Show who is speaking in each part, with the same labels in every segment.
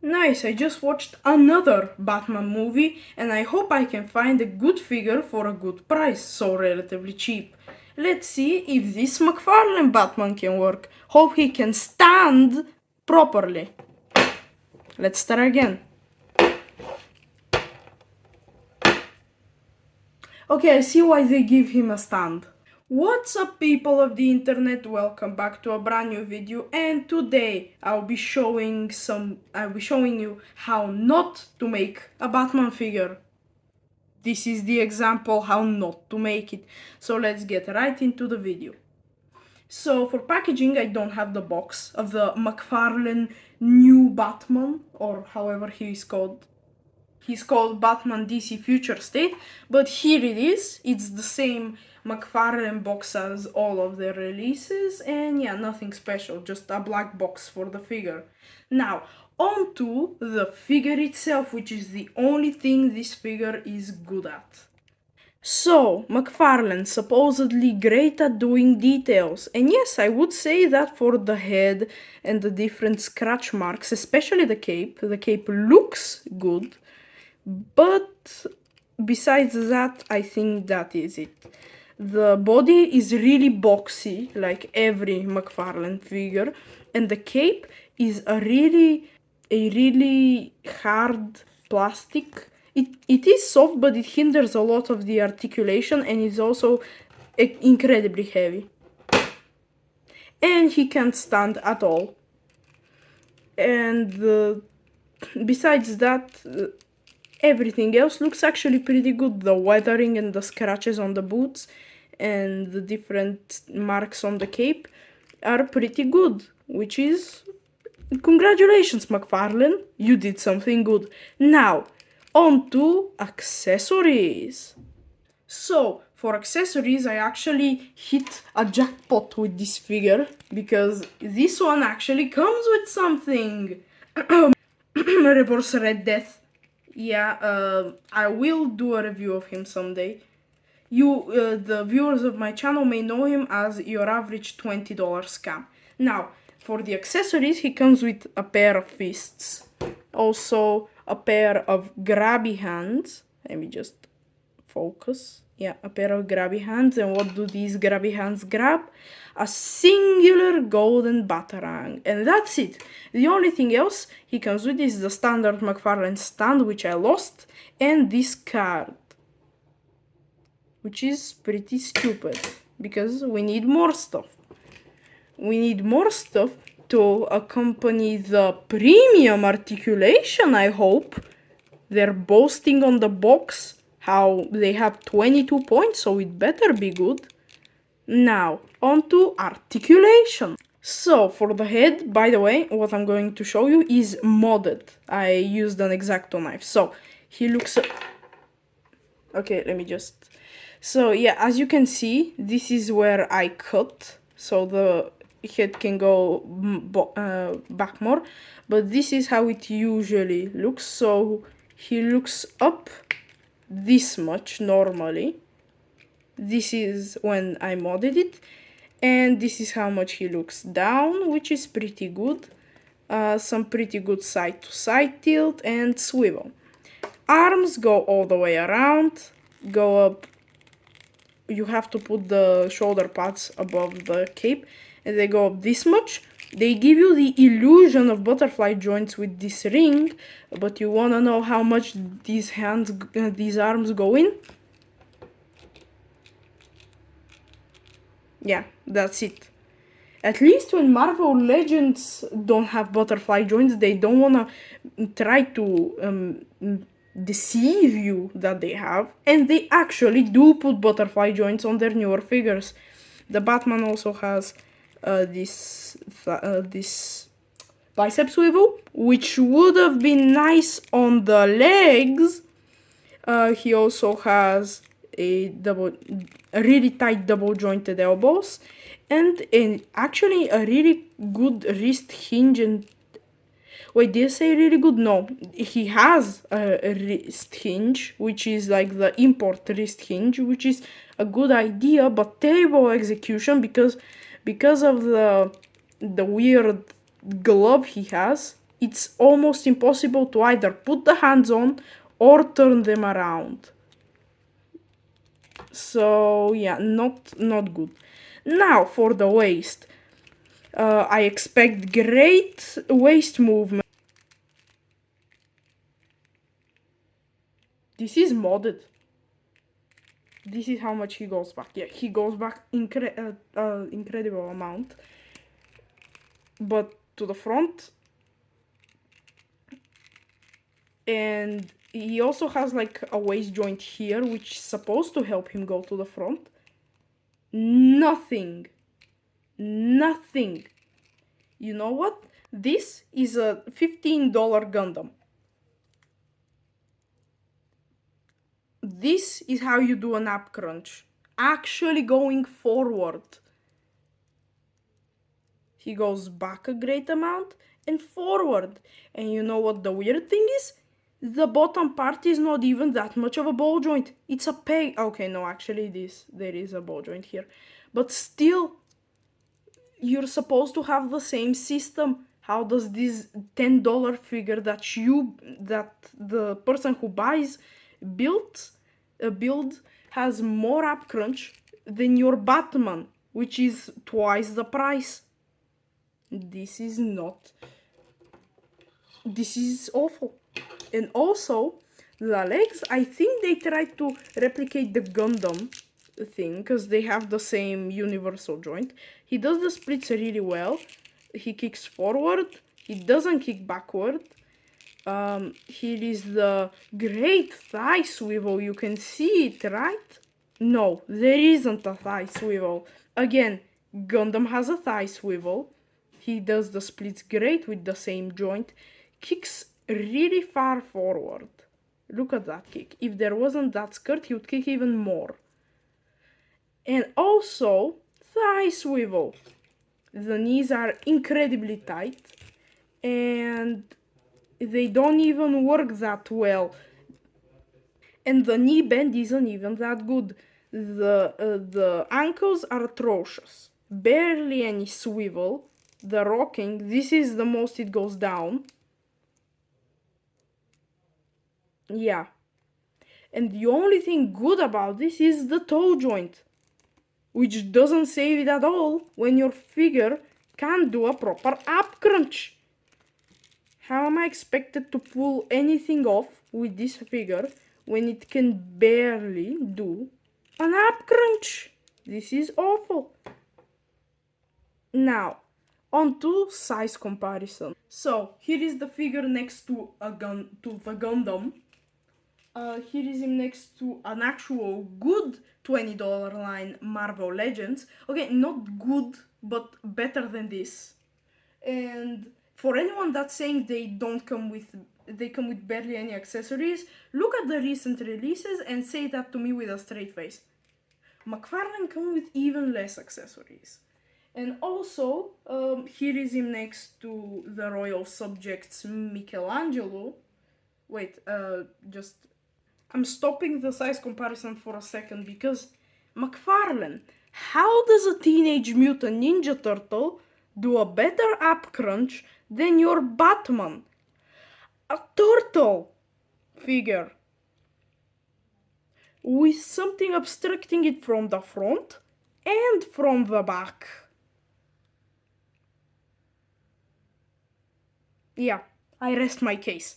Speaker 1: Nice, I just watched another Batman movie and I hope I can find a good figure for a good price, so relatively cheap. Let's see if this Mcfarlane Batman can work. Hope he can stand properly. Let's start again. Okay, I see why they give him a stand. What's up, people of the internet? Welcome back to a brand new video, and today I'll be showing you how not to make a Batman figure. This is the example how not to make it. So let's get right into the video. So for packaging, I don't have the box of the Mcfarlane new Batman, or however he is called. He's called Batman DC Future State, but here it is. It's the same Mcfarlane box as all of their releases, and yeah, nothing special, just a black box for the figure. Now, on to the figure itself, which is the only thing this figure is good at. So, Mcfarlane supposedly great at doing details, and yes, I would say that for the head and the different scratch marks, especially the cape looks good. But besides that, I think that is it. The body is really boxy, like every Mcfarlane figure, and the cape is a really hard plastic. It is soft, but it hinders a lot of the articulation, and is also incredibly heavy. And he can't stand at all. And besides that, everything else looks actually pretty good. The weathering and the scratches on the boots and the different marks on the cape are pretty good, which is congratulations, Mcfarlane, you did something good. Now, on to accessories. So, for accessories, I actually hit a jackpot with this figure because this one actually comes with something. Reverse Red Death. Yeah, I will do a review of him someday. The viewers of my channel may know him as your average $20 scam. Now, for the accessories, he comes with a pair of fists, also a pair of grabby hands. Let me just focus. Yeah, a pair of grabby hands. And what do these grabby hands grab? A singular golden batarang. And that's it. The only thing else he comes with is the standard Mcfarlane stand, which I lost, and this card, which is pretty stupid, because we need more stuff. We need more stuff to accompany the premium articulation, I hope. They're boasting on the box how they have 22 points, so it better be good. Now, on to articulation. So, for the head, by the way, what I'm going to show you is modded. I used an X-Acto knife. So, he looks... Okay, let me just... So, yeah, as you can see, this is where I cut. So, the head can go back more. But this is how it usually looks. So, he looks up this much normally. This is when I modded it, and this is how much he looks down, which is pretty good. Some pretty good side to side tilt and swivel. Arms go all the way around, go up. You have to put the shoulder pads above the cape, and they go up this much. They give you the illusion of butterfly joints with this ring, but you wanna know how much these arms go in? Yeah, that's it. At least when Marvel Legends don't have butterfly joints, they don't wanna try to deceive you that they have, and they actually do put butterfly joints on their newer figures. The Batman also has this bicep swivel, which would have been nice on the legs. He also has a really tight double jointed elbows, and actually a really good wrist hinge. And wait, did I say really good? No, he has a wrist hinge, which is like the import wrist hinge, which is a good idea, but terrible execution because of the weird glove he has. it's almost impossible to either put the hands on or turn them around. So yeah, not good. Now for the waist. I expect great waist movement. This is modded. This is how much he goes back. Yeah, he goes back incredible amount. But to the front. And he also has like a waist joint here, which is supposed to help him go to the front. Nothing. Nothing. You know what? This is a $15 Gundam. This is how you do an ab crunch. Actually going forward. He goes back a great amount and forward. And you know what the weird thing is? The bottom part is not even that much of a ball joint. It's a peg. Okay, no, actually there is a ball joint here. But still, you're supposed to have the same system. How does this $10 figure that the person who buys build has more up crunch than your Batman, which is twice the price? This is awful. And also, the legs, I think they tried to replicate the Gundam thing because they have the same universal joint. He does the splits really well. He kicks forward. He doesn't kick backward. Here is the great thigh swivel. You can see it, right? No, there isn't a thigh swivel. Again, Gundam has a thigh swivel. He does the splits great with the same joint. Kicks really far forward. Look at that kick. If there wasn't that skirt, he would kick even more. And also, thigh swivel. The knees are incredibly tight. And they don't even work that well. And the knee bend isn't even that good. The ankles are atrocious. Barely any swivel. The rocking, this is the most it goes down. Yeah. And the only thing good about this is the toe joint, which doesn't save it at all when your figure can't do a proper ab crunch. How am I expected to pull anything off with this figure when it can barely do an ab crunch? This is awful. Now, on to size comparison. So, here is the figure next to the Gundam. Here is him next to an actual good $20 line Marvel Legends. Okay, not good, but better than this. And for anyone that's saying they come with barely any accessories, look at the recent releases and say that to me with a straight face. Mcfarlane come with even less accessories. And also, here is him next to the Royal Subjects Michelangelo. Wait, I'm stopping the size comparison for a second because Mcfarlane, how does a Teenage Mutant Ninja Turtle do a better ab crunch than your Batman? A turtle figure with something obstructing it from the front and from the back. Yeah, I rest my case.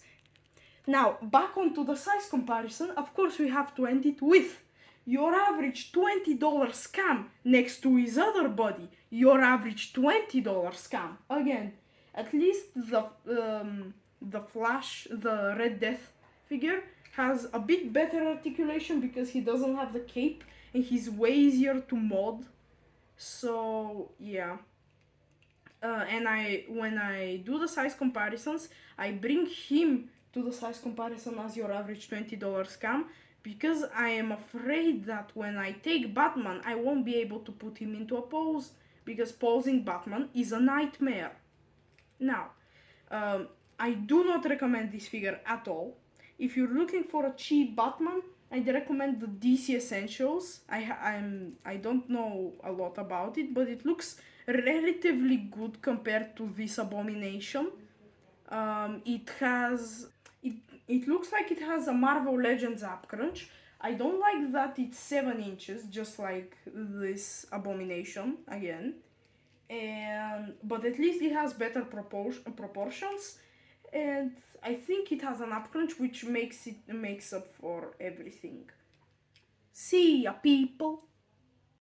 Speaker 1: Now, back onto the size comparison, of course we have to end it with your average $20 scam next to his other body, your average $20 scam. Again, at least the Flash, the Red Death figure, has a bit better articulation because he doesn't have the cape and he's way easier to mod. So, yeah. And when I do the size comparisons, I bring him to the size comparison as your average $20 scam because I am afraid that when I take Batman, I won't be able to put him into a pose because posing Batman is a nightmare. Now, I do not recommend this figure at all. If you're looking for a cheap Batman, I'd recommend the DC Essentials. I don't know a lot about it, but it looks relatively good compared to this abomination. It has it looks like it has a Marvel Legends up crunch. I don't like that it's 7 inches, just like this Abomination again. But at least it has better proportions, and I think it has an up crunch, which makes up for everything. See ya, people.